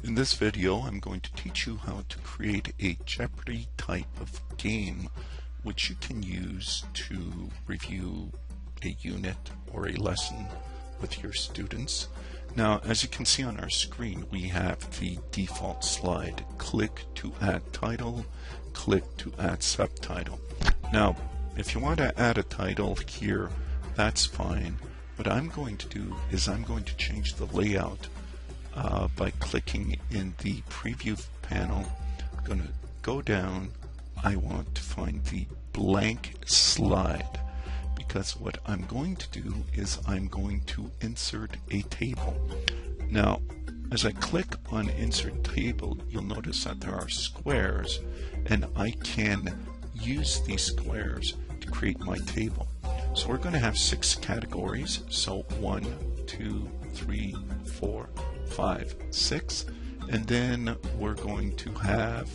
In this video, I'm going to teach you how to create a Jeopardy type of game which you can use to review a unit or a lesson with your students. Now, as you can see on our screen, we have the default slide. Click to add title, click to add subtitle. Now, if you want to add a title here, that's fine. What I'm going to do is I'm going to change the layout by clicking in the preview panel. I'm going to go down. I want to find the blank slide, because what I'm going to do is I'm going to insert a table. Now, as I click on insert table, you'll notice that there are squares, and I can use these squares to create my table. So we're going to have 6 categories. So 1, 2, 3, 4, 5, 6, and then we're going to have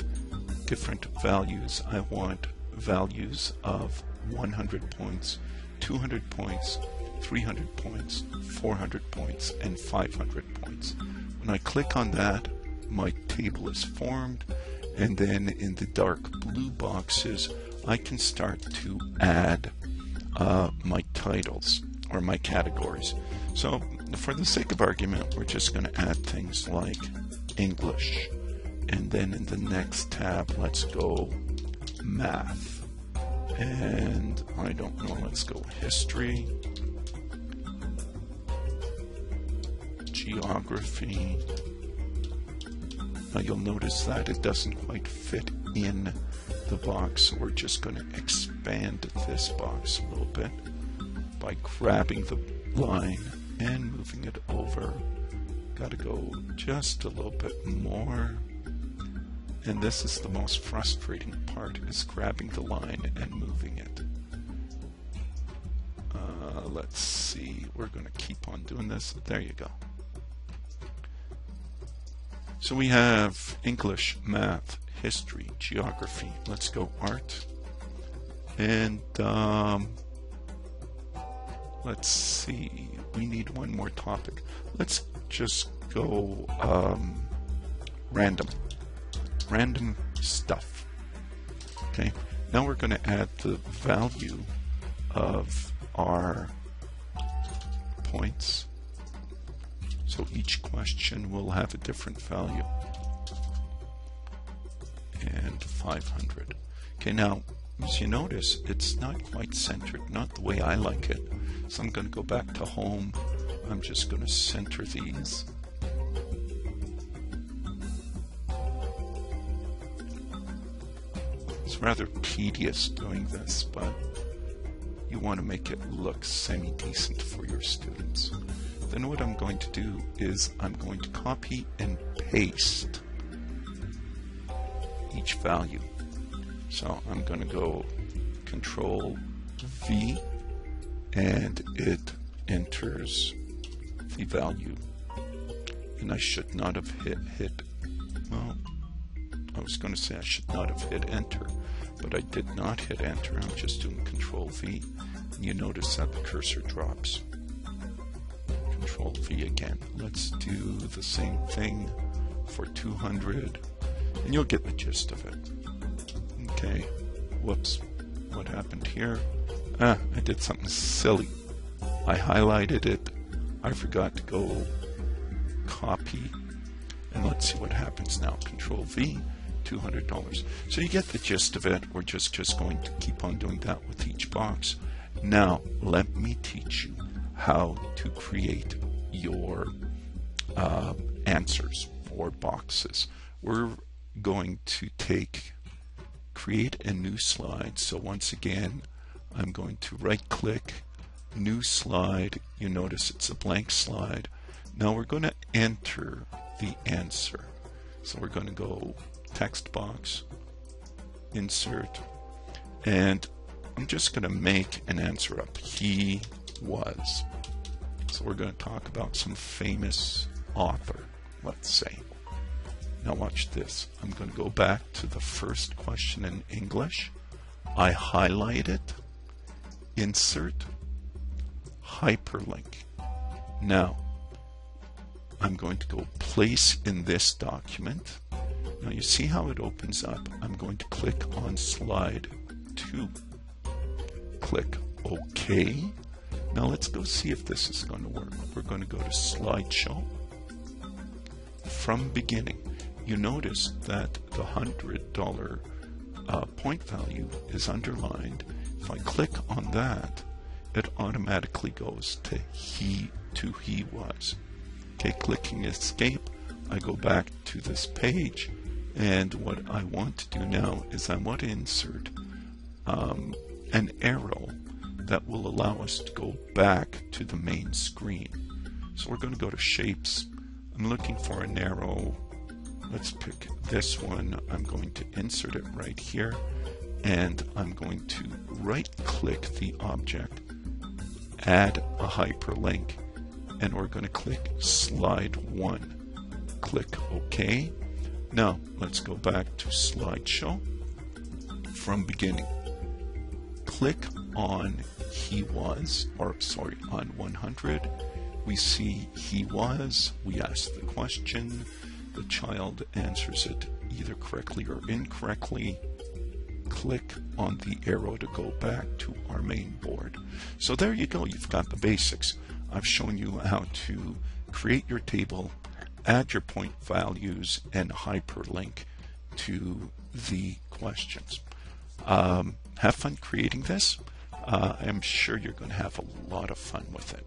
different values. I want values of 100 points, 200 points, 300 points, 400 points, and 500 points. When I click on that, my table is formed, and then in the dark blue boxes, I can start to add my titles or my categories. So for the sake of argument, we're just going to add things like English, and then in the next tab, let's go math, and I don't know, let's go history, geography. Now you'll notice that it doesn't quite fit in the box, so we're just going to expand this box a little bit by grabbing the line and moving it over. Got to go just a little bit more. And this is the most frustrating part, is grabbing the line and moving it. Let's see, we're going to keep on doing this. There you go. So we have English, math, history, geography. Let's go art. And let's see, we need one more topic. Let's just go random stuff. Okay, now we're going to add the value of our points. So each question will have a different value. And 500. Okay, now as you notice, it's not quite centered, not the way I like it. So I'm going to go back to home. I'm just going to center these. It's rather tedious doing this, but you want to make it look semi-decent for your students. Then what I'm going to do is I'm going to copy and paste each value. So I'm going to go Control V, and it enters the value. And I should not have hit, well, I was going to say I should not have hit enter, but I did not hit enter. I'm just doing Control V. And you notice that the cursor drops. Control V again. Let's do the same thing for 200, and you'll get the gist of it. Okay, whoops, what happened here? I did something silly. I highlighted it. I forgot to go copy, and let's see what happens now. Control V, $200. So you get the gist of it. We're just going to keep on doing that with each box. Now, let me teach you how to create your answers or boxes. We're going to create a new slide. So once again, I'm going to right click, new slide. You notice it's a blank slide. Now we're going to enter the answer. So we're going to go text box, insert, and I'm just going to make an answer up. He was. So we're going to talk about some famous author, let's say. Now watch this. I'm going to go back to the first question in English. I highlight it, insert, hyperlink. Now I'm going to go place in this document. Now you see how it opens up. I'm going to click on slide 2. Click OK. Now let's go see if this is going to work. We're going to go to slideshow. From beginning, you notice that the $100 point value is underlined. If I click on that, it automatically goes to he was. Okay, clicking escape, I go back to this page, and what I want to do now is I want to insert an arrow that will allow us to go back to the main screen. So we're going to go to shapes. I'm looking for an arrow. Let's pick this one. I'm going to insert it right here, and I'm going to right click the object, add a hyperlink, and we're going to click slide 1. Click OK. Now let's go back to slideshow. From beginning, click on on 100. We see he was. We ask the question. The child answers it either correctly or incorrectly. Click on the arrow to go back to our main board. So there you go. You've got the basics. I've shown you how to create your table, add your point values, and hyperlink to the questions. Have fun creating this. I'm sure you're going to have a lot of fun with it.